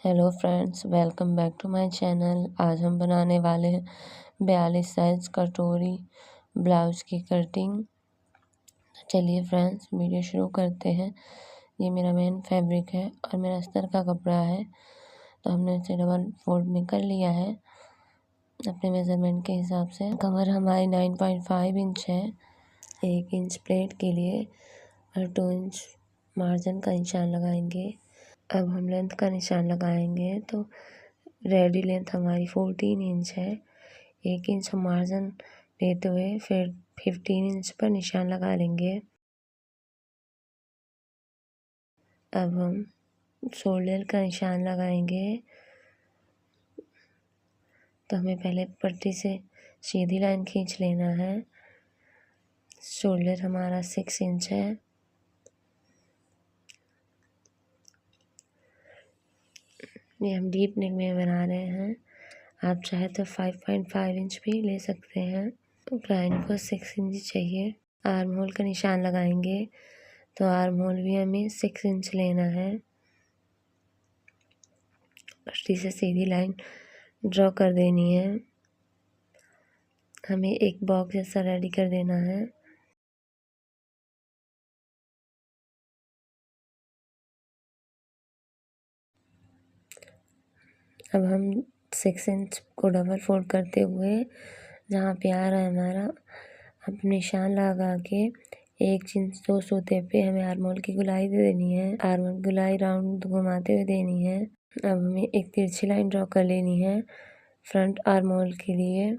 Hello friends, welcome back to my channel. आज हम बनाने वाले हैं 42 साइज कटोरी ब्लाउज़ की कटिंग। चलिए फ्रेंड्स, वीडियो शुरू करते हैं। ये मेरा मेन फैब्रिक है और मेरा अस्तर का कपड़ा है, तो हमने इसे डबल फोल्ड में कर लिया है अपने मेज़रमेंट के हिसाब से। कमर हमारी 9.5 इंच है। 1 इंच प्लेट के लिए और 2 इंच मार्जिन का निशान लगाएंगे। अब हम लेंथ का निशान लगाएंगे, तो रेडी लेंथ हमारी 14 इंच है। 1 इंच हम मार्जिन लेते हुए फिर 15 इंच पर निशान लगा लेंगे। अब हम शोल्डर का निशान लगाएंगे, तो हमें पहले पट्टी से सीधी लाइन खींच लेना है। शोल्डर हमारा 6 इंच है। ये हम डीप नेक में बना रहे हैं। आप चाहे तो 5.5 इंच भी ले सकते हैं। लाइन को 6 इंच चाहिए। आर्म होल का निशान लगाएंगे, तो आर्म होल भी हमें 6 इंच लेना है। पट्टी से सीधी लाइन ड्रॉ कर देनी है। हमें एक बॉक्स जैसा रेडी कर देना है। अब हम 6 इंच को डबल फोल्ड करते हुए जहाँ पे आ रहा है हमारा, अब निशान लगा के 1 इंच 2 सूते पे हमें आर्म होल की गुलाई दे देनी है। आर्म होल गुलाई राउंड घुमाते हुए देनी है। अब हमें एक तिरछी लाइन ड्रॉ कर लेनी है फ्रंट आर्म होल के लिए।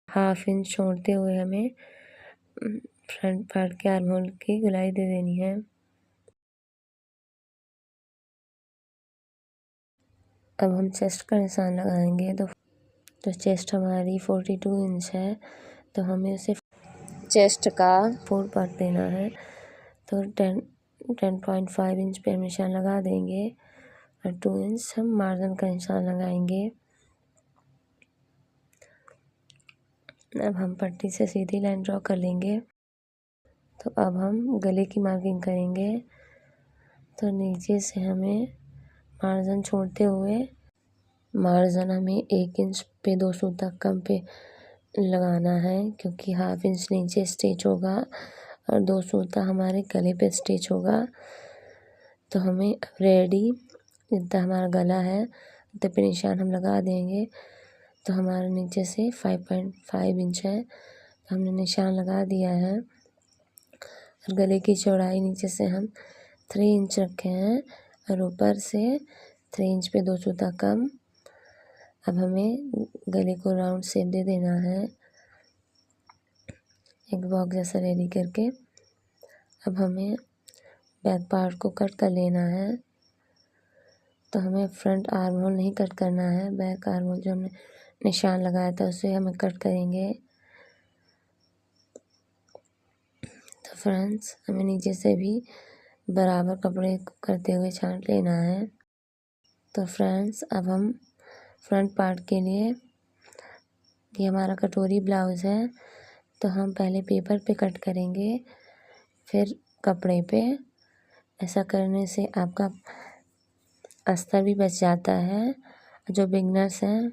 हाफ इंच छोड़ते हुए हमें फ्रंट पार्ट के आर्म होल की गुलाई दे देनी है। अब हम चेस्ट का निशान लगाएंगे, तो चेस्ट हमारी 42 इंच है, तो हमें उसे चेस्ट का 4 पार्ट देना है। तो 10.5 इंच पे हम निशान लगा देंगे और 2 इंच हम मार्जिन का निशान लगाएंगे। अब हम पट्टी से सीधी लाइन ड्रॉ कर लेंगे। तो अब हम गले की मार्किंग करेंगे, तो नीचे से हमें मार्जिन छोड़ते हुए मार्जिन हमें 1 इंच पे 2 सूता कम पे लगाना है, क्योंकि हाफ इंच नीचे स्टिच होगा और 2 सूता हमारे गले पे स्टिच होगा। तो हमें रेडी जितना हमारा गला है उतने पे निशान हम लगा देंगे। तो हमारा नीचे से 5.5 इंच है, तो हमने निशान लगा दिया है। और गले की चौड़ाई नीचे से हम 3 इंच रखे हैं और ऊपर से 3 इंच पे 2 सूता कम। अब हमें गले को राउंड शेप दे देना है, एक बॉक्स जैसा रेडी करके। अब हमें बैक पार्ट को कट कर लेना है, तो हमें फ्रंट आर्म होल नहीं कट करना है। बैक आर्म होल जो हमने निशान लगाया था उसे हमें कट करेंगे। तो फ्रेंड्स, हमें नीचे से भी बराबर कपड़े करते हुए छांट लेना है। तो फ्रेंड्स, अब हम फ्रंट पार्ट के लिए, ये हमारा कटोरी ब्लाउज़ है, तो हम पहले पेपर पे कट करेंगे फिर कपड़े पे। ऐसा करने से आपका अस्तर भी बच जाता है। जो बिगनर्स हैं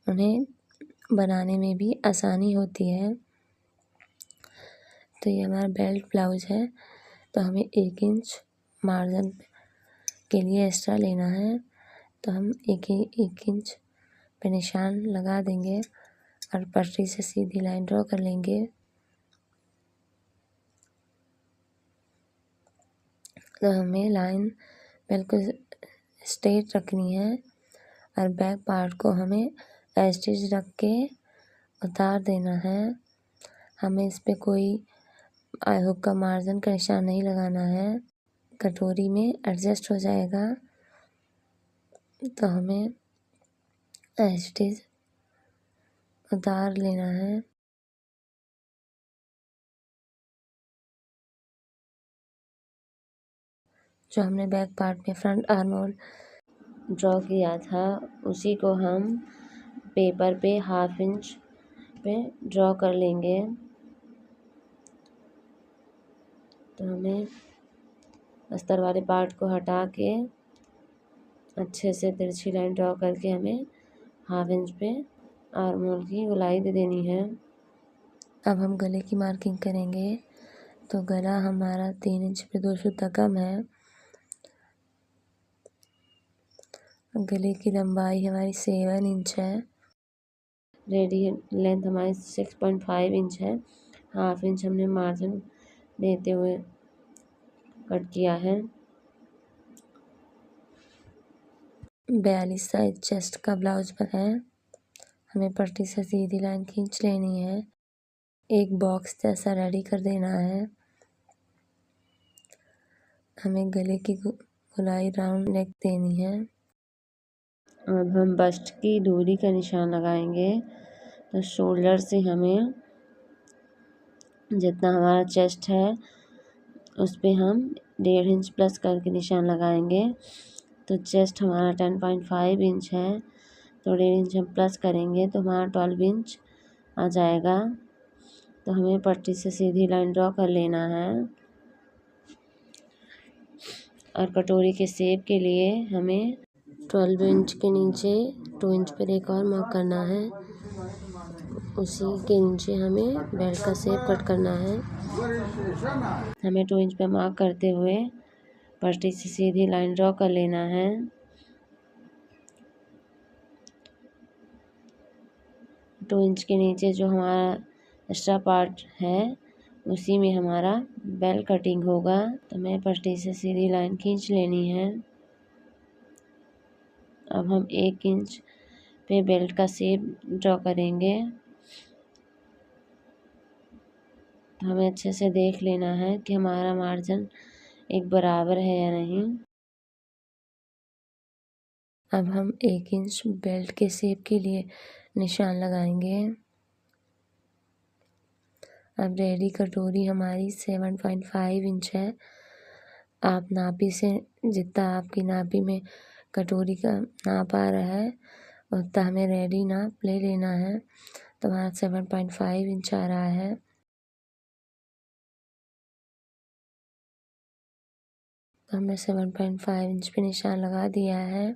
उन्हें बनाने में भी आसानी होती है। तो ये हमारा बेल्ट ब्लाउज़ है, तो हमें 1 इंच मार्जिन के लिए एक्स्ट्रा लेना है। तो हम एक इंच पे निशान लगा देंगे और पट्टी से सीधी लाइन ड्रॉ कर लेंगे। तो हमें लाइन बिल्कुल स्ट्रेट रखनी है और बैक पार्ट को हमें स्टिच रख के उतार देना है। हमें इस पे कोई आई हुक का मार्जिन का निशान नहीं लगाना है, कटोरी में एडजस्ट हो जाएगा। तो हमें स्टिच उतार लेना है। जो हमने बैक पार्ट में फ्रंट आर्म होल ड्रॉ किया था उसी को हम पेपर पे हाफ इंच पे ड्रॉ कर लेंगे। तो हमें अस्तर वाले पार्ट को हटा के अच्छे से तिरछी लाइन ड्रॉ करके हमें 1/2 इंच पे आर्म होल की गोलाई दे देनी है। अब हम गले की मार्किंग करेंगे। तो गला हमारा 3 इंच पे 2 सूता कम है। गले की लंबाई हमारी 7 इंच है। रेडी लेंथ हमारी 6.5 इंच है। 1/2 इंच हमने मार्जिन देते हुए कट किया है। 42 साइज चेस्ट का ब्लाउज है। हमें पट्टी से सीधी लाइन खींच लेनी है। एक बॉक्स जैसा रेडी कर देना है। हमें गले की गोलाई राउंड नेक देनी है। अब हम बस्ट की दूरी का निशान लगाएंगे। तो शोल्डर से हमें जितना हमारा चेस्ट है उस पे हम 1.5 इंच प्लस करके निशान लगाएंगे। तो चेस्ट हमारा 10.5 इंच है, तो 1.5 इंच हम प्लस करेंगे तो हमारा 12 इंच आ जाएगा। तो हमें पट्टी से सीधी लाइन ड्रॉ कर लेना है और कटोरी के शेप के लिए हमें 12 इंच के नीचे 2 इंच पर एक और मार्क करना है। उसी के नीचे हमें बेल्ट का शेप कट करना है। हमें 2 इंच पे मार्क करते हुए पट्टी से सीधी लाइन ड्रॉ कर लेना है। टू इंच के नीचे जो हमारा एक्स्ट्रा पार्ट है उसी में हमारा बेल्ट कटिंग होगा। तो हमें पट्टी से सीधी लाइन खींच लेनी है। अब हम 1 इंच पे बेल्ट का शेप ड्रॉ करेंगे। तो हमें अच्छे से देख लेना है कि हमारा मार्जिन एक बराबर है या नहीं। अब हम 1 इंच बेल्ट के शेप के लिए निशान लगाएंगे। अब रेडी कटोरी हमारी 7.5 इंच है। आप नापी से जितना आपकी नापी में कटोरी का नाप आ रहा है उतना हमें रेडी नाप ले लेना है। तो हमारा 7.5 इंच आ रहा है। तो हमने 7.5 इंच पे निशान लगा दिया है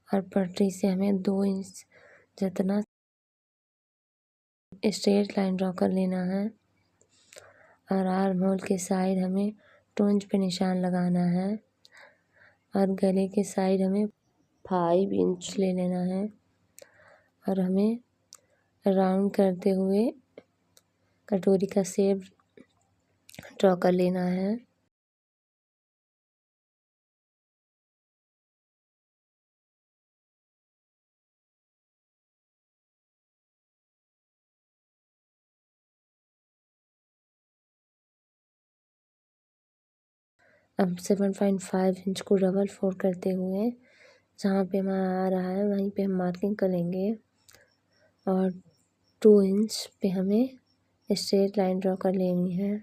और पटरी से हमें 2 इंच जितना स्ट्रेट लाइन ड्रॉ कर लेना है और आर्म होल के साइड हमें 2 इंच पे निशान लगाना है और गले के साइड हमें 5 इंच ले लेना है और हमें राउंड करते हुए कटोरी का शेप ड्रॉ कर लेना है। अब 7.5 इंच को डबल फोल्ड करते हुए जहाँ पे हमारा आ रहा है वहीं पे हम मार्किंग कर लेंगे और 2 इंच पे हमें स्ट्रेट लाइन ड्रॉ कर लेनी है।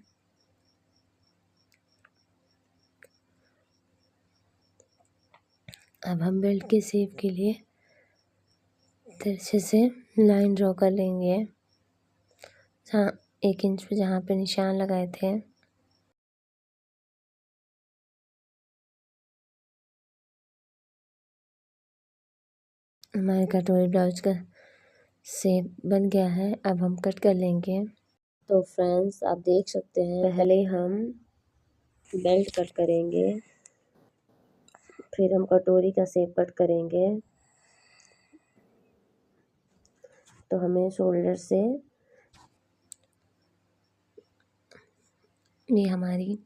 अब हम बेल्ट के शेप के लिए तिरछे से लाइन ड्रॉ कर लेंगे जहाँ 1 इंच पे जहाँ पे निशान लगाए थे। हमारे कटोरी ब्लाउज का शेप बन गया है। अब हम कट कर लेंगे। तो फ्रेंड्स आप देख सकते हैं पहले हम बेल्ट कट करेंगे, फिर हम कटोरी का शेप कट करेंगे। तो हमें शोल्डर से ये हमारी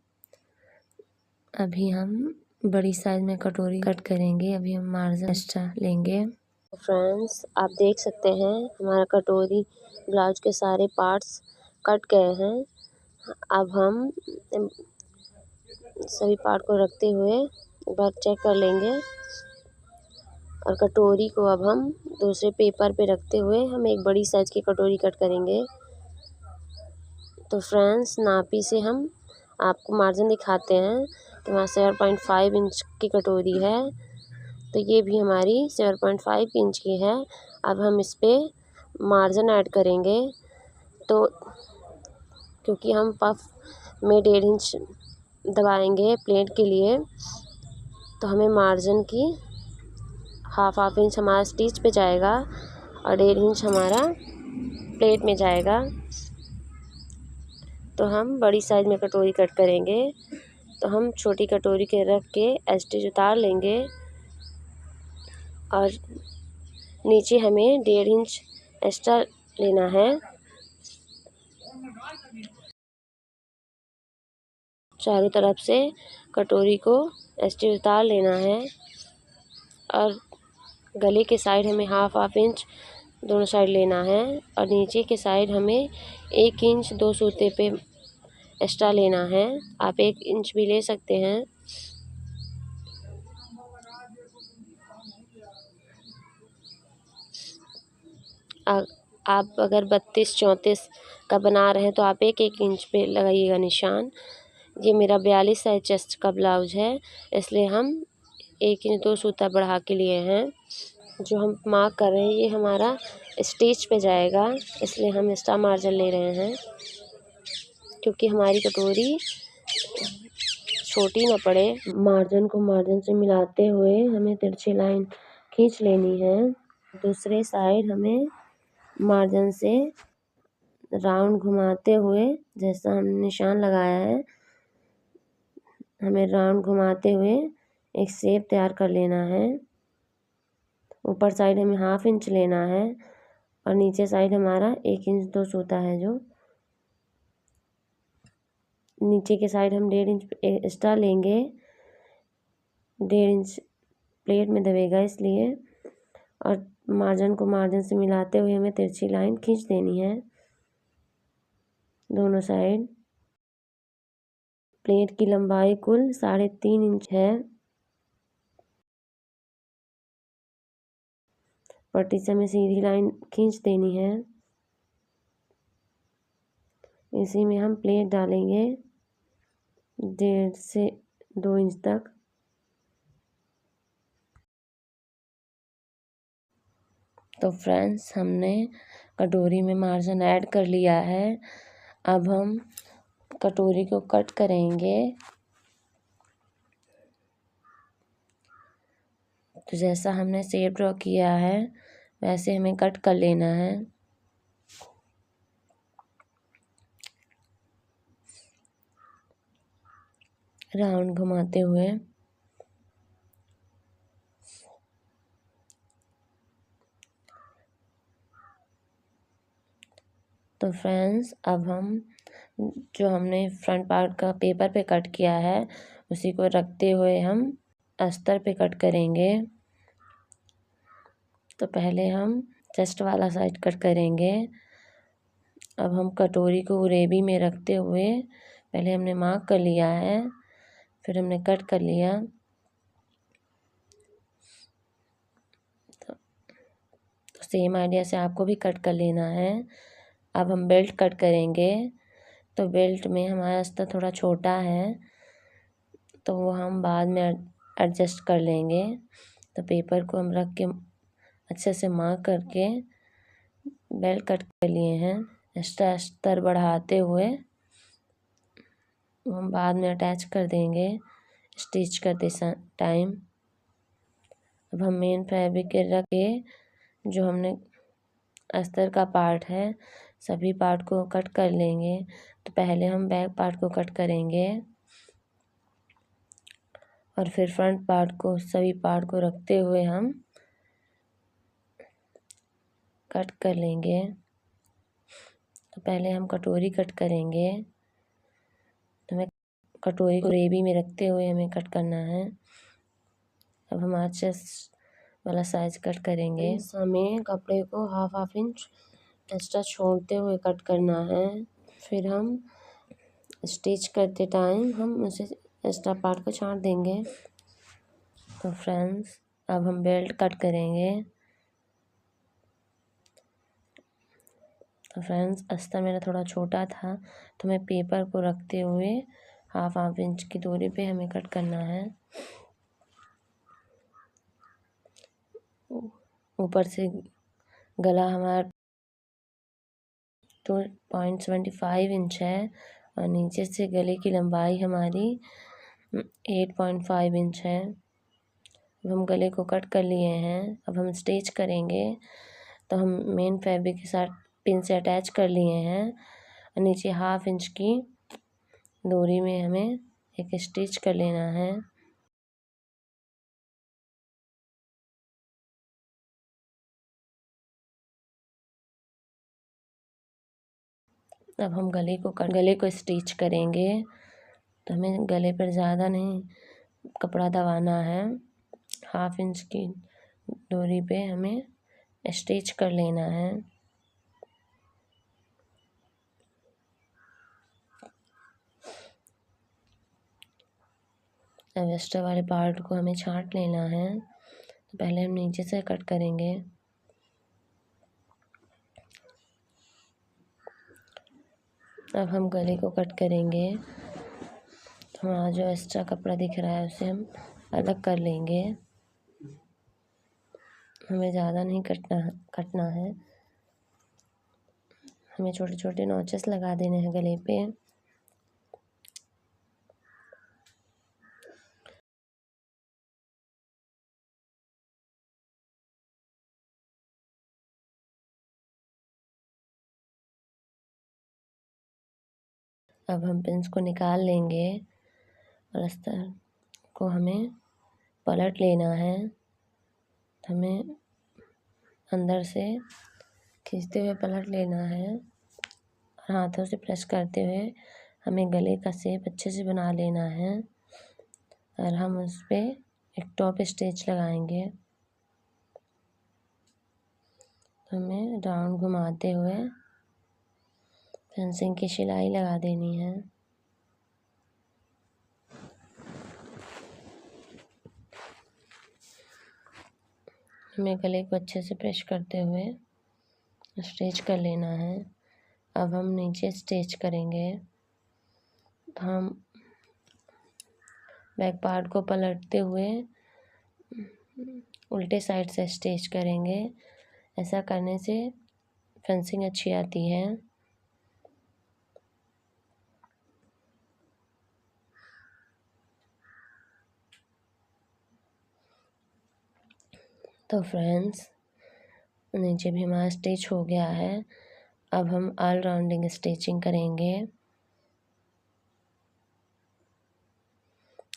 अभी हम बड़ी साइज में कटोरी कट करेंगे। अभी हम मार्जिन एक्स्ट्रा लेंगे। फ्रेंड्स आप देख सकते हैं हमारा कटोरी ब्लाउज के सारे पार्ट्स कट गए हैं। अब हम सभी पार्ट को रखते हुए एक बार चेक कर लेंगे और कटोरी को अब हम दूसरे पेपर पे रखते हुए हम एक बड़ी साइज की कटोरी कट करेंगे। तो फ्रेंड्स नापी से हम आपको मार्जिन दिखाते हैं। तो वहाँ 7.5 इंच की कटोरी है, तो ये भी हमारी 7.5 इंच की है। अब हम इस पे मार्जिन ऐड करेंगे। तो क्योंकि हम पफ में 1.5 इंच दबाएंगे प्लेट के लिए, तो हमें मार्जिन की हाफ इंच हमारा स्टिच पे जाएगा और 1.5 इंच हमारा प्लेट में जाएगा। तो हम बड़ी साइज में कटोरी कट करेंगे, तो हम छोटी कटोरी के रख के स्टिच उतार लेंगे और नीचे हमें 1.5 इंच एक्स्ट्रा लेना है। चारों तरफ से कटोरी को स्टिच उतार लेना है और गले के साइड हमें हाफ इंच दोनों साइड लेना है और नीचे के साइड हमें 1 इंच 2 सूते पे एक्स्ट्रा लेना है। आप 1 इंच भी ले सकते हैं। आप अगर 32-34 का बना रहे हैं तो आप 1 इंच पे लगाइएगा निशान। ये मेरा 42 साइज चेस्ट का ब्लाउज है, इसलिए हम 1 इंच 2 सूता बढ़ा के लिए हैं। जो हम मार्क कर रहे हैं ये हमारा स्टिच पे जाएगा, इसलिए हम एक्स्ट्रा मार्जिन ले रहे हैं, क्योंकि हमारी कटोरी छोटी ना पड़े। मार्जिन को मार्जिन से मिलाते हुए हमें तिरछी लाइन खींच लेनी है। दूसरे साइड हमें मार्जिन से राउंड घुमाते हुए, जैसा हमने निशान लगाया है, हमें राउंड घुमाते हुए एक शेप तैयार कर लेना है। ऊपर साइड हमें हाफ इंच लेना है और नीचे साइड हमारा 1 इंच 2 सूता है। जो नीचे के साइड हम 1.5 इंच एक्स्ट्रा लेंगे, 1.5 इंच प्लेट में दबेगा इसलिए, और मार्जिन को मार्जिन से मिलाते हुए हमें तिरछी लाइन खींच देनी है दोनों साइड। प्लेट की लंबाई कुल 3.5 इंच है। पट्टी से हमें सीधी लाइन खींच देनी है। इसी में हम प्लेट डालेंगे 1.5 से 2 इंच तक। तो फ्रेंड्स, हमने कटोरी में मार्जिन ऐड कर लिया है। अब हम कटोरी को कट करेंगे। तो जैसा हमने शेप ड्रॉ किया है वैसे हमें कट कर लेना है। राउंड घुमाते हुए। तो फ्रेंड्स, अब हम जो हमने फ्रंट पार्ट का पेपर पे कट किया है उसी को रखते हुए हम अस्तर पे कट करेंगे। तो पहले हम चेस्ट वाला साइड कट करेंगे। अब हम कटोरी को ग्रेवी में रखते हुए, पहले हमने मार्क कर लिया है, फिर हमने कट कर लिया। तो सेम आइडिया से आपको भी कट कर लेना है। अब हम बेल्ट कट करेंगे। तो बेल्ट में हमारा अस्तर थोड़ा छोटा है, तो वो हम बाद में एडजस्ट कर लेंगे। तो पेपर को हम रख के अच्छे से मार्क करके बेल्ट कट कर लिए हैं। एक्स्ट्रा अस्तर बढ़ाते हुए हम बाद में अटैच कर देंगे स्टिच करते टाइम। अब हम मेन फैब्रिक के रख के जो हमने अस्तर का पार्ट है सभी पार्ट को कट कर लेंगे। तो पहले हम बैक पार्ट को कट करेंगे और फिर फ्रंट पार्ट को, सभी पार्ट को रखते हुए हम कट कर लेंगे। तो पहले हम कटोरी कट करेंगे। तो हमें कटोरी को ग्रेवी में रखते हुए हमें कट करना है। अब हम चेस्ट वाला साइज कट करेंगे। हमें कपड़े को हाफ इंच एक्स्ट्रा छोड़ते हुए कट करना है। फिर हम स्टिच करते टाइम हम उसे एक्स्ट्रा पार्ट को छांट देंगे। तो फ्रेंड्स, अब हम बेल्ट कट करेंगे। तो फ्रेंड्स, अस्तर मेरा थोड़ा छोटा था, तो मैं पेपर को रखते हुए हाफ इंच की दूरी पे हमें कट करना है। ऊपर से गला हमारा 2.75 इंच है और नीचे से गले की लंबाई हमारी 8.5 इंच है। अब हम गले को कट कर लिए हैं। अब हम स्टिच करेंगे। तो हम मेन फैब्रिक के साथ पिन से अटैच कर लिए हैं और नीचे 1/2 इंच की दूरी में हमें एक स्टिच कर लेना है। अब हम गले को स्टिच करेंगे। तो हमें गले पर ज़्यादा नहीं कपड़ा दबाना है। 1/2 इंच की दूरी पे हमें स्टिच कर लेना है। अब एक्स्ट्रा वाले पार्ट को हमें छांट लेना है। तो पहले हम नीचे से कट करेंगे। अब हम गले को कट करेंगे। तो हमारा जो एक्स्ट्रा कपड़ा दिख रहा है उसे हम अलग कर लेंगे। हमें ज़्यादा नहीं कटना है। हमें छोटे छोटे नॉचेस लगा देने हैं गले पे। अब हम पिंस को निकाल लेंगे और अस्तर को हमें पलट लेना है। हमें अंदर से खींचते हुए पलट लेना है और हाथों से प्रेस करते हुए हमें गले का शेप अच्छे से बना लेना है और हम उस पर एक टॉप स्टिच लगाएंगे। हमें राउंड घुमाते हुए फेंसिंग की सिलाई लगा देनी है। हमें गले को अच्छे से प्रेस करते हुए स्टिच कर लेना है। अब हम नीचे स्टिच करेंगे। तो हम बैक पार्ट को पलटते हुए उल्टे साइड से स्टिच करेंगे। ऐसा करने से फेंसिंग अच्छी आती है। तो फ्रेंड्स, नीचे भी हमारा स्टिच हो गया है। अब हम ऑल राउंडिंग स्टिचिंग करेंगे।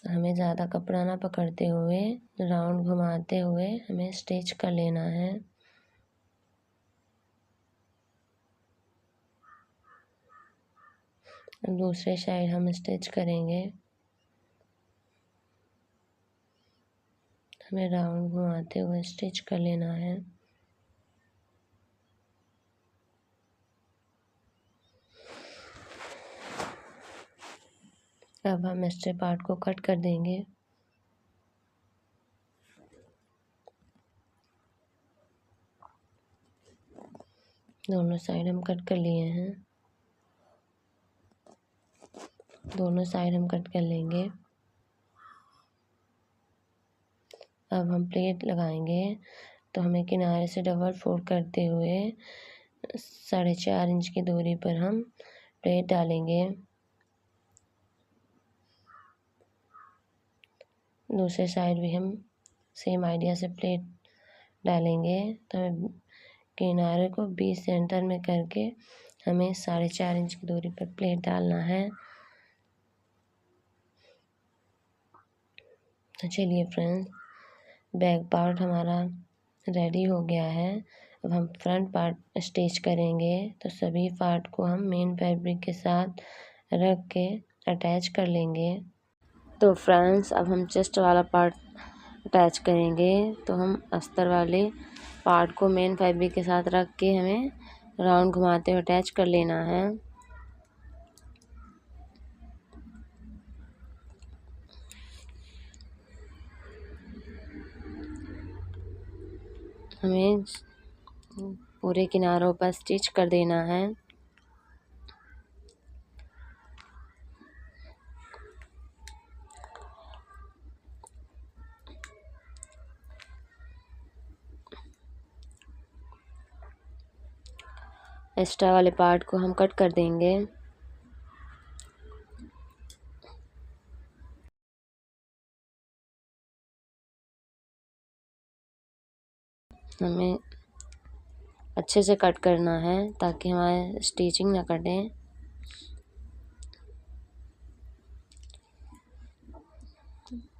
हमें ज़्यादा कपड़ा ना पकड़ते हुए राउंड घुमाते हुए हमें स्टिच कर लेना है। दूसरे साइड हम स्टिच करेंगे। हमें राउंड घुमाते हुए स्टिच कर लेना है। अब हम एक्स्ट्रा पार्ट को कट कर देंगे। दोनों साइड हम कट कर लिए हैं। दोनों साइड हम कट कर लेंगे। अब हम प्लेट लगाएंगे। तो हमें किनारे से डबल फोल्ड करते हुए 4.5 इंच की दूरी पर हम प्लेट डालेंगे। दूसरे साइड भी हम सेम आइडिया से प्लेट डालेंगे। तो हमें किनारे को बीच सेंटर में करके हमें 4.5 इंच की दूरी पर प्लेट डालना है। तो चलिए फ्रेंड्स, बैक पार्ट हमारा रेडी हो गया है। अब हम फ्रंट पार्ट स्टिच करेंगे। तो सभी पार्ट को हम मेन फैब्रिक के साथ रख के अटैच कर लेंगे। तो फ्रेंड्स, अब हम चेस्ट वाला पार्ट अटैच करेंगे। तो हम अस्तर वाले पार्ट को मेन फैब्रिक के साथ रख के हमें राउंड घुमाते हुए अटैच कर लेना है। हमें पूरे किनारों पर स्टिच कर देना है। एक्स्ट्रा वाले पार्ट को हम कट कर देंगे। हमें अच्छे से कट करना है ताकि हमारे स्टिचिंग ना कटे।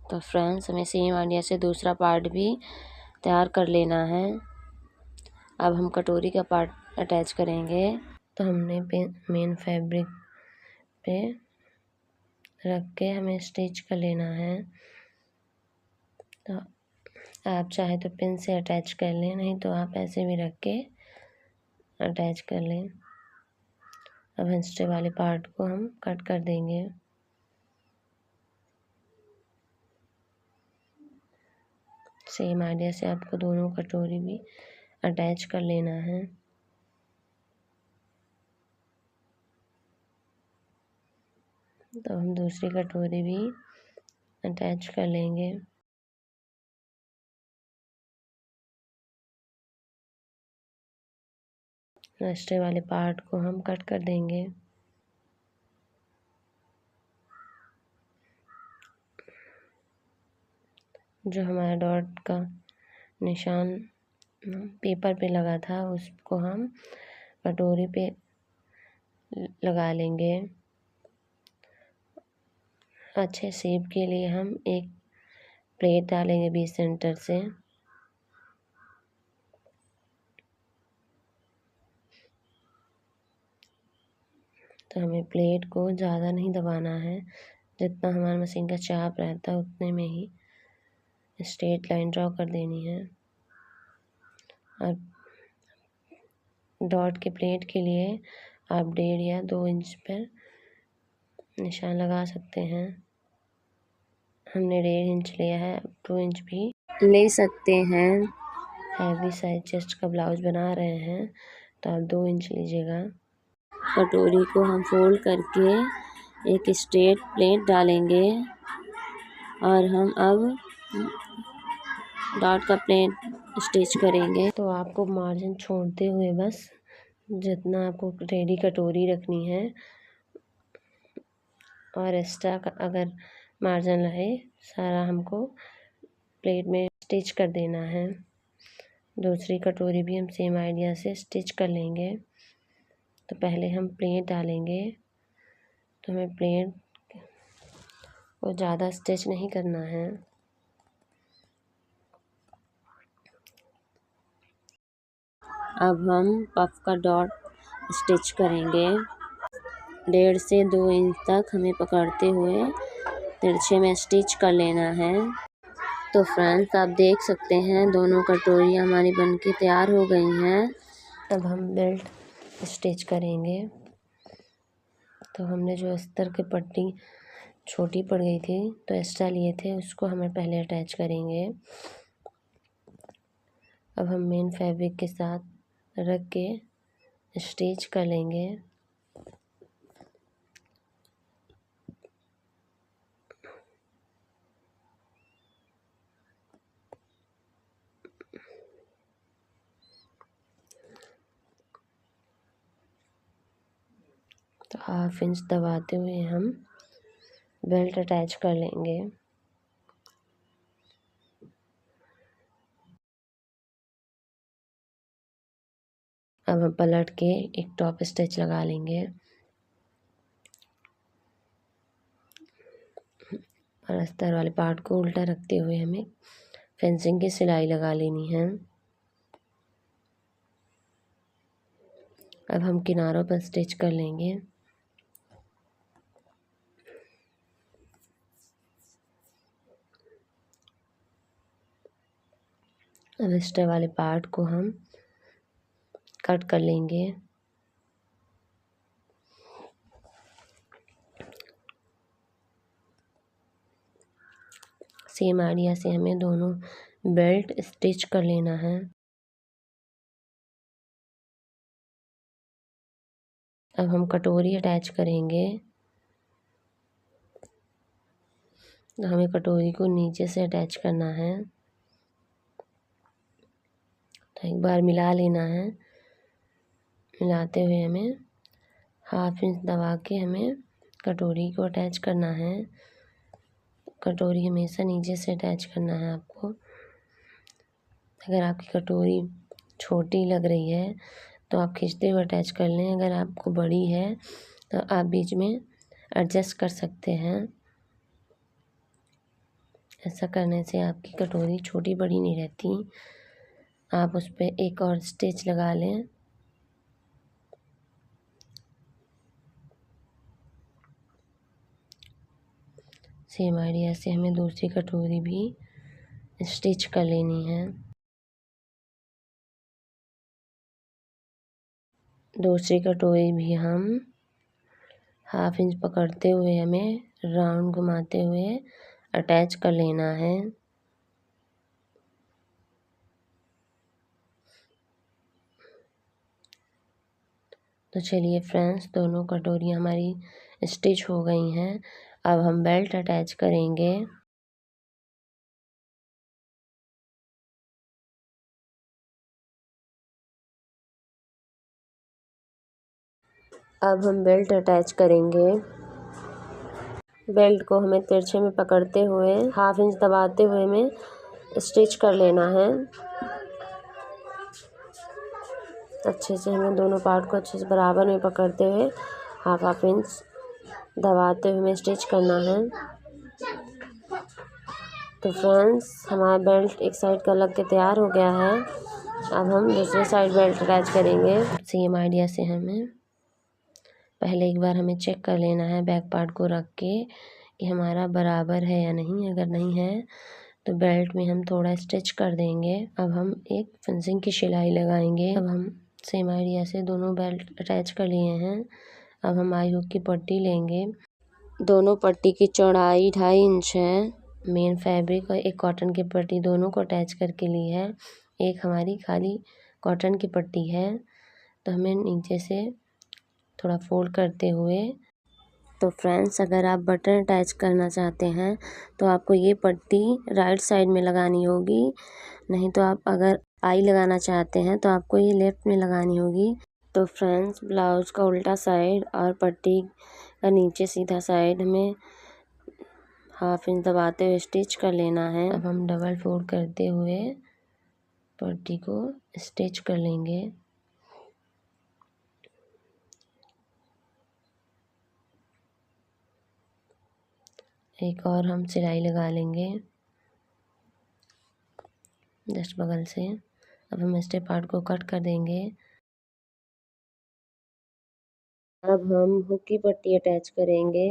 तो फ्रेंड्स, हमें सेम आइडिया से दूसरा पार्ट भी तैयार कर लेना है। अब हम कटोरी का पार्ट अटैच करेंगे। तो हमने मेन फैब्रिक पे रख के हमें स्टिच कर लेना है। तो आप चाहे तो पिन से अटैच कर लें, नहीं तो आप ऐसे भी रख के अटैच कर लें। अब एक्स्ट्रा वाले पार्ट को हम कट कर देंगे। सेम आइडिया से आपको दोनों कटोरी भी अटैच कर लेना है। तो हम दूसरी कटोरी भी अटैच कर लेंगे। एक्स्ट्रा वाले पार्ट को हम कट कर देंगे। जो हमारा डॉट का निशान पेपर पे लगा था उसको हम कटोरी पे लगा लेंगे। अच्छे शेप के लिए हम एक प्लेट डालेंगे बीच सेंटर से। तो हमें प्लेट को ज़्यादा नहीं दबाना है, जितना हमारा मशीन का चाप रहता है उतने में ही स्ट्रेट लाइन ड्रॉ कर देनी है। और डॉट के प्लेट के लिए आप 1.5 या 2 इंच पर निशान लगा सकते हैं। हमने 1.5 इंच लिया है, 2 इंच भी ले सकते हैं। हैवी साइज चेस्ट का ब्लाउज बना रहे हैं तो आप 2 इंच लीजिएगा। कटोरी को हम फोल्ड करके एक स्ट्रेट प्लेट डालेंगे और हम अब डॉट का प्लेट स्टिच करेंगे। तो आपको मार्जिन छोड़ते हुए बस जितना आपको रेडी कटोरी रखनी है और एक्स्ट्रा का अगर मार्जिन रहे सारा हमको प्लेट में स्टिच कर देना है। दूसरी कटोरी भी हम सेम आइडिया से स्टिच कर लेंगे। तो पहले हम प्लेट डालेंगे। तो हमें प्लेट को ज़्यादा स्टिच नहीं करना है। अब हम पफ का डॉट स्टिच करेंगे। 1.5 से 2 इंच तक हमें पकड़ते हुए तिरछे में स्टिच कर लेना है। तो फ्रेंड्स, आप देख सकते हैं दोनों कटोरियाँ हमारी बनके तैयार हो गई हैं। अब हम बेल्ट स्टिच करेंगे। तो हमने जो अस्तर की पट्टी छोटी पड़ गई थी तो एक्स्ट्रा लिए थे उसको हमें पहले अटैच करेंगे। अब हम मेन फैब्रिक के साथ रख के स्टिच कर लेंगे। तो 1/2 इंच दबाते हुए हम बेल्ट अटैच कर लेंगे। अब हम पलट के एक टॉप स्टिच लगा लेंगे और अस्तर वाले पार्ट को उल्टा रखते हुए हमें फेंसिंग की सिलाई लगा लेनी है। अब हम किनारों पर स्टिच कर लेंगे। अब एक्स्ट्रा वाले पार्ट को हम कट कर लेंगे। सेम आइडिया से हमें दोनों बेल्ट स्टिच कर लेना है। अब हम कटोरी अटैच करेंगे। तो हमें कटोरी को नीचे से अटैच करना है। तो एक बार मिला लेना है। मिलाते हुए हमें 1/2 इंच दबा के हमें कटोरी को अटैच करना है। कटोरी हमेशा नीचे से अटैच करना है आपको। अगर आपकी कटोरी छोटी लग रही है तो आप खींचते हुए अटैच कर लें। अगर आपको बड़ी है तो आप बीच में एडजस्ट कर सकते हैं। ऐसा करने से आपकी कटोरी छोटी बड़ी नहीं रहती। आप उस पर एक और स्टिच लगा लें। सेम आइडिया से हमें दूसरी कटोरी भी स्टिच कर लेनी है। दूसरी कटोरी भी हम 1/2 इंच पकड़ते हुए हमें राउंड घुमाते हुए अटैच कर लेना है। तो चलिए फ्रेंड्स, दोनों कटोरियाँ हमारी स्टिच हो गई हैं। अब हम बेल्ट अटैच करेंगे। अब हम बेल्ट अटैच करेंगे। बेल्ट को हमें तिरछे में पकड़ते हुए 1/2 इंच दबाते हुए हमें स्टिच कर लेना है। अच्छे से हमें दोनों पार्ट को अच्छे से बराबर में पकड़ते हुए 1/2 इंच दबाते हुए हमें स्टिच करना है। तो फ्रेंड्स, हमारा बेल्ट एक साइड का लग के तैयार हो गया है। अब हम दूसरे साइड बेल्ट अटैच करेंगे। सेम आइडिया से हमें पहले एक बार हमें चेक कर लेना है बैक पार्ट को रख के कि हमारा बराबर है या नहीं। अगर नहीं है तो बेल्ट में हम थोड़ा स्टिच कर देंगे। अब हम एक फिनिशिंग की सिलाई लगाएंगे। अब हम सेम आइडिया से दोनों बेल्ट अटैच कर लिए हैं। अब हम आई हुक की पट्टी लेंगे। दोनों पट्टी की चौड़ाई 2.5 इंच है। मेन फैब्रिक और एक कॉटन की पट्टी दोनों को अटैच करके ली है। एक हमारी खाली कॉटन की पट्टी है। तो हमें नीचे से थोड़ा फोल्ड करते हुए, तो फ्रेंड्स, अगर आप बटन अटैच करना चाहते हैं तो आपको ये पट्टी राइट साइड में लगानी होगी। नहीं तो आप अगर आई लगाना चाहते हैं तो आपको ये लेफ्ट में लगानी होगी। तो फ्रेंड्स, ब्लाउज का उल्टा साइड और पट्टी का नीचे सीधा साइड में 1/2 इंच दबाते हुए स्टिच कर लेना है। अब हम डबल फोल्ड करते हुए पट्टी को स्टिच कर लेंगे। एक और हम सिलाई लगा लेंगे जस्ट बगल से। अब हम स्टेप पार्ट को कट कर देंगे। अब हम हुक की पट्टी अटैच करेंगे।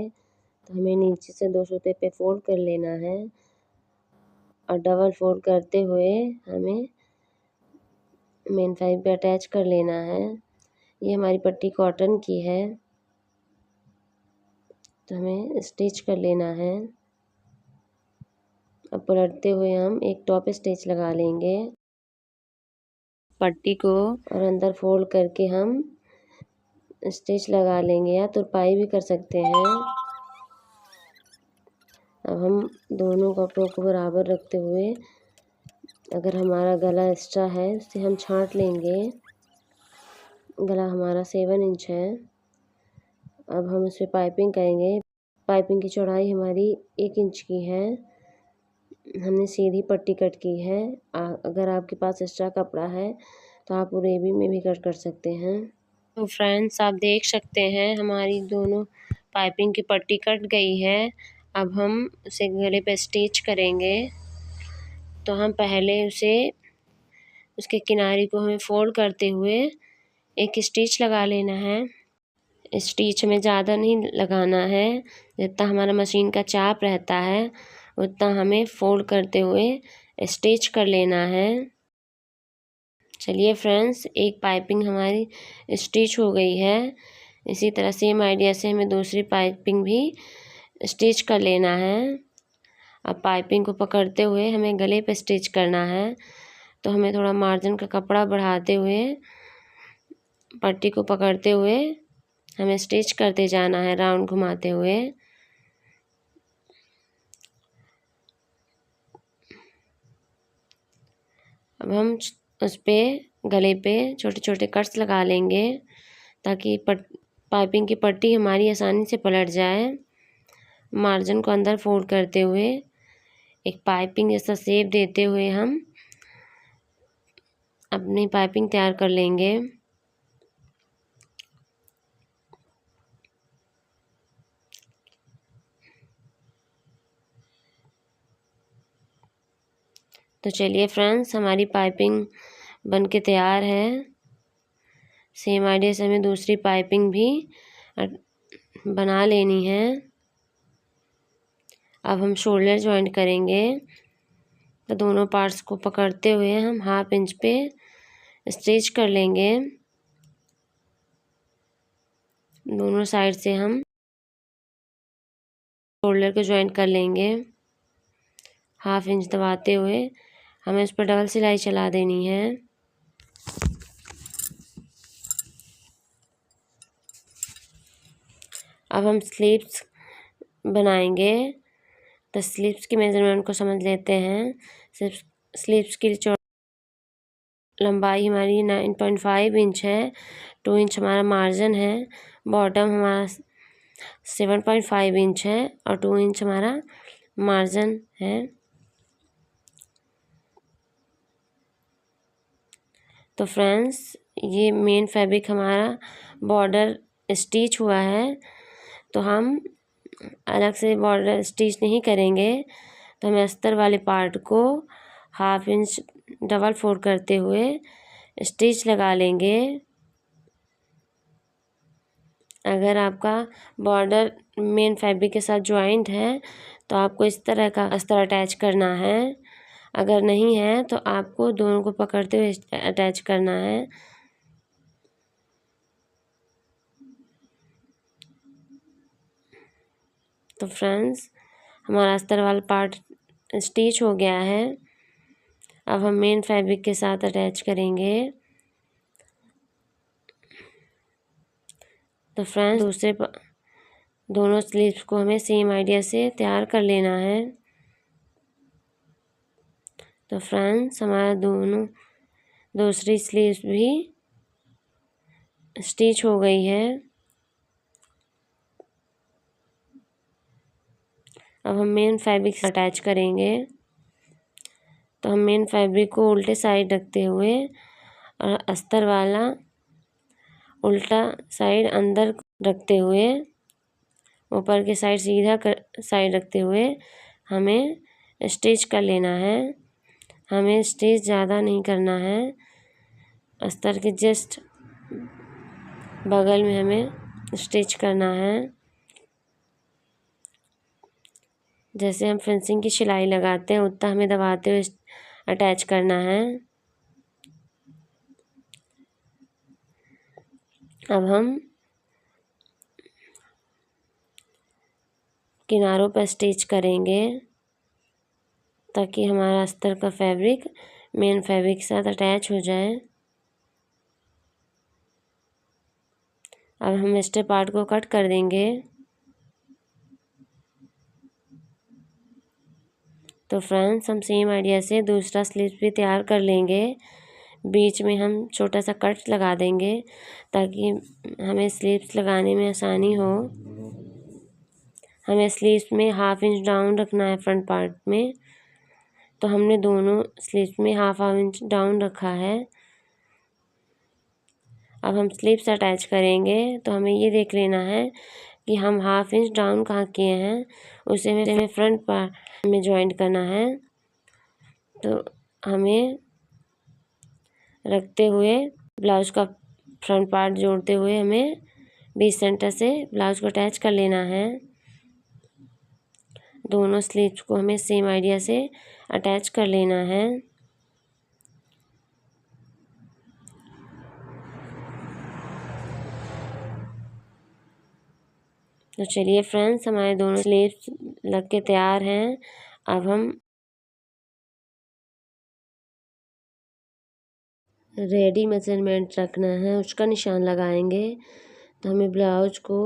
तो हमें नीचे से 2 सूते पे फोल्ड कर लेना है और डबल फोल्ड करते हुए हमें मेन फाइव पे अटैच कर लेना है। ये हमारी पट्टी कॉटन की है तो हमें स्टिच कर लेना है। अब पलटते हुए हम एक टॉप स्टिच लगा लेंगे पट्टी को, और अंदर फोल्ड करके हम स्टिच लगा लेंगे या तुरपाई भी कर सकते हैं। अब हम दोनों कपड़ों को बराबर रखते हुए, अगर हमारा गला एक्स्ट्रा है उसे हम छांट लेंगे। गला हमारा 7 इंच है। अब हम इस पर पाइपिंग करेंगे। पाइपिंग की चौड़ाई हमारी 1 इंच की है। हमने सीधी पट्टी कट की है। अगर आपके पास एक्स्ट्रा कपड़ा है तो आप उरेबी में भी कट कर सकते हैं। तो फ्रेंड्स, आप देख सकते हैं हमारी दोनों पाइपिंग की पट्टी कट गई है। अब हम उसे गले पे स्टिच करेंगे। तो हम पहले उसके किनारे को हमें फोल्ड करते हुए एक स्टिच लगा लेना है। स्टिच में ज़्यादा नहीं लगाना है, जितना हमारा मशीन का चाप रहता है उतना हमें फोल्ड करते हुए स्टिच कर लेना है। चलिए फ्रेंड्स, एक पाइपिंग हमारी स्टिच हो गई है। इसी तरह सेम आइडिया से हमें दूसरी पाइपिंग भी स्टिच कर लेना है। अब पाइपिंग को पकड़ते हुए हमें गले पे स्टिच करना है। तो हमें थोड़ा मार्जिन का कपड़ा बढ़ाते हुए पट्टी को पकड़ते हुए हमें स्टिच करते जाना है राउंड घुमाते हुए। अब हम उस पे गले पे छोटे छोटे कट्स लगा लेंगे। ताकि पाइपिंग की पट्टी हमारी आसानी से पलट जाए। मार्जिन को अंदर फोल्ड करते हुए एक पाइपिंग जैसा शेप देते हुए हम अपनी पाइपिंग तैयार कर लेंगे। तो चलिए फ्रेंड्स, हमारी पाइपिंग बनके तैयार है। सेम आइडिया से हमें दूसरी पाइपिंग भी बना लेनी है। अब हम शोल्डर जॉइंट करेंगे। तो दोनों पार्ट्स को पकड़ते हुए हम 1/2 इंच पे स्टिच कर लेंगे। दोनों साइड से हम शोल्डर को जॉइंट कर लेंगे। 1/2 इंच दबाते हुए हमें उस पर डबल सिलाई चला देनी है। अब हम स्लीव्स बनाएंगे। तो स्लीव्स की मेजरमेंट को समझ लेते हैं। सिर्फ स्लीव्स की लंबाई हमारी 9.5 इंच है। 2 इंच हमारा मार्जिन है। बॉटम हमारा 7.5 इंच है और 2 इंच हमारा मार्जिन है। तो फ्रेंड्स, ये मेन फैब्रिक हमारा बॉर्डर स्टिच हुआ है। तो हम अलग से बॉर्डर स्टिच नहीं करेंगे। तो हमें अस्तर वाले पार्ट को 1/2 इंच डबल फोल्ड करते हुए स्टिच लगा लेंगे। अगर आपका बॉर्डर मेन फैब्रिक के साथ ज्वाइंट है तो आपको इस तरह का अस्तर अटैच करना है। अगर नहीं है तो आपको दोनों को पकड़ते हुए अटैच करना है। तो फ्रेंड्स, हमारा अस्तर वाला पार्ट स्टिच हो गया है। अब हम मेन फैब्रिक के साथ अटैच करेंगे। तो फ्रेंड्स, दोनों स्लीव्स को हमें सेम आइडिया से तैयार कर लेना है। तो फ्रेंड्स, हमारा दूसरी स्लीव्स भी स्टिच हो गई है। अब हम मेन फैब्रिक से अटैच करेंगे। तो हम मेन फैब्रिक को उल्टे साइड रखते हुए और अस्तर वाला उल्टा साइड अंदर रखते हुए, ऊपर के साइड सीधा साइड रखते हुए हमें स्टिच कर लेना है। हमें स्टिच ज़्यादा नहीं करना है। अस्तर के जस्ट बगल में हमें स्टिच करना है। जैसे हम फेंसिंग की सिलाई लगाते हैं उतना हमें दबाते हुए अटैच करना है। अब हम किनारों पर स्टिच करेंगे ताकि हमारा अस्तर का फैब्रिक मेन फैब्रिक के साथ अटैच हो जाए। अब हम एक्स्ट्रा पार्ट को कट कर देंगे। तो फ्रेंड्स, हम सेम आइडिया से दूसरा स्लीव भी तैयार कर लेंगे। बीच में हम छोटा सा कट लगा देंगे ताकि हमें स्लीव्स लगाने में आसानी हो। हमें स्लीव्स में 1/2 इंच डाउन रखना है फ्रंट पार्ट में। तो हमने दोनों स्लीव्स में 1/2 इंच डाउन रखा है। अब हम स्लीव्स अटैच करेंगे तो हमें ये देख लेना है कि हम 1/2 इंच डाउन कहाँ किए हैं, उसे हमें फ्रंट पार्ट में जॉइंट करना है। तो हमें रखते हुए ब्लाउज का फ्रंट पार्ट जोड़ते हुए हमें 20 सेंटर से ब्लाउज को अटैच कर लेना है। दोनों स्लीव्स को हमें सेम आइडिया से अटैच कर लेना है। तो चलिए फ्रेंड्स, हमारे दोनों स्लीव्स लग के तैयार हैं। अब हम रेडी मेजरमेंट रखना है, उसका निशान लगाएंगे। तो हमें ब्लाउज को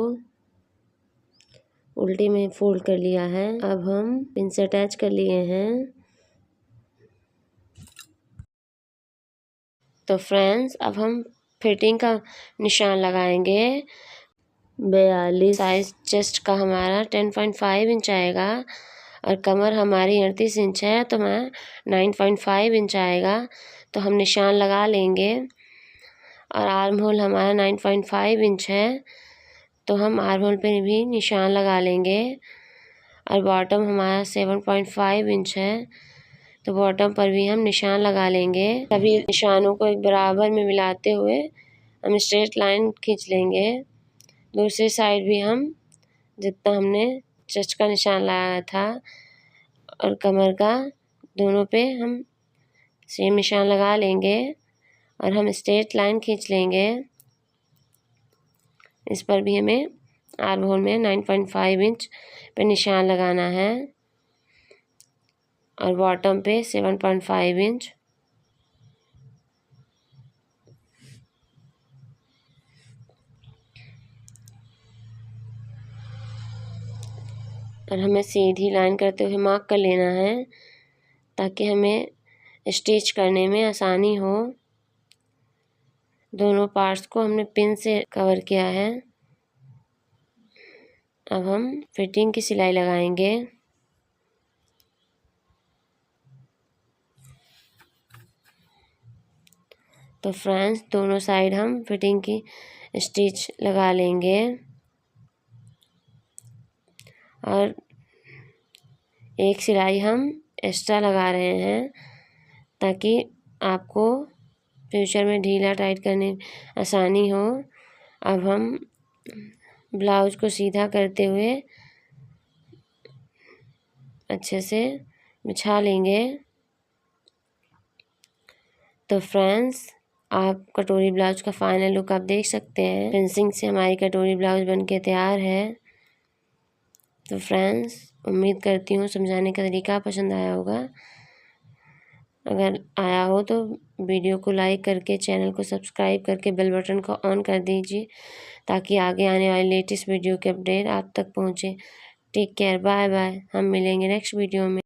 उल्टे में फोल्ड कर लिया है। अब हम पिन से अटैच कर लिए हैं। तो फ्रेंड्स, अब हम फिटिंग का निशान लगाएंगे। 42 साइज चेस्ट का हमारा 10.5 इंच आएगा और कमर हमारी 38 इंच है तो हमारा 9.5 इंच आएगा। तो हम निशान लगा लेंगे। और आर्म होल हमारा 9.5 इंच है तो हम आर्म होल पे भी निशान लगा लेंगे। और बॉटम हमारा 7.5 इंच है तो बॉटम पर भी हम निशान लगा लेंगे। सभी निशानों को एक बराबर में मिलाते हुए हम स्ट्रेट लाइन खींच लेंगे। दूसरी साइड भी हम जितना हमने चेस्ट का निशान लगाया था और कमर का, दोनों पे हम सेम निशान लगा लेंगे और हम स्ट्रेट लाइन खींच लेंगे। इस पर भी हमें आर्म होल में 9.5 इंच पे निशान लगाना है और बॉटम पे 7.5 इंच। और हमें सीधी लाइन करते हुए मार्क कर लेना है ताकि हमें स्टिच करने में आसानी हो। दोनों पार्ट्स को हमने पिन से कवर किया है। अब हम फिटिंग की सिलाई लगाएंगे। तो फ्रेंड्स, दोनों साइड हम फिटिंग की स्टिच लगा लेंगे और एक सिलाई हम एक्स्ट्रा लगा रहे हैं ताकि आपको फ्यूचर में ढीला टाइट करने में आसानी हो। अब हम ब्लाउज को सीधा करते हुए अच्छे से बिछा लेंगे। तो फ्रेंड्स, आप कटोरी ब्लाउज का फाइनल लुक आप देख सकते हैं। फिनिशिंग से हमारी कटोरी ब्लाउज बनके तैयार है। तो फ्रेंड्स, उम्मीद करती हूँ समझाने का तरीका पसंद आया होगा। अगर आया हो तो वीडियो को लाइक करके चैनल को सब्सक्राइब करके बेल बटन को ऑन कर दीजिए ताकि आगे आने वाली लेटेस्ट वीडियो के अपडेट आप तक पहुँचे। Take care, bye bye. हम मिलेंगे नेक्स्ट वीडियो में।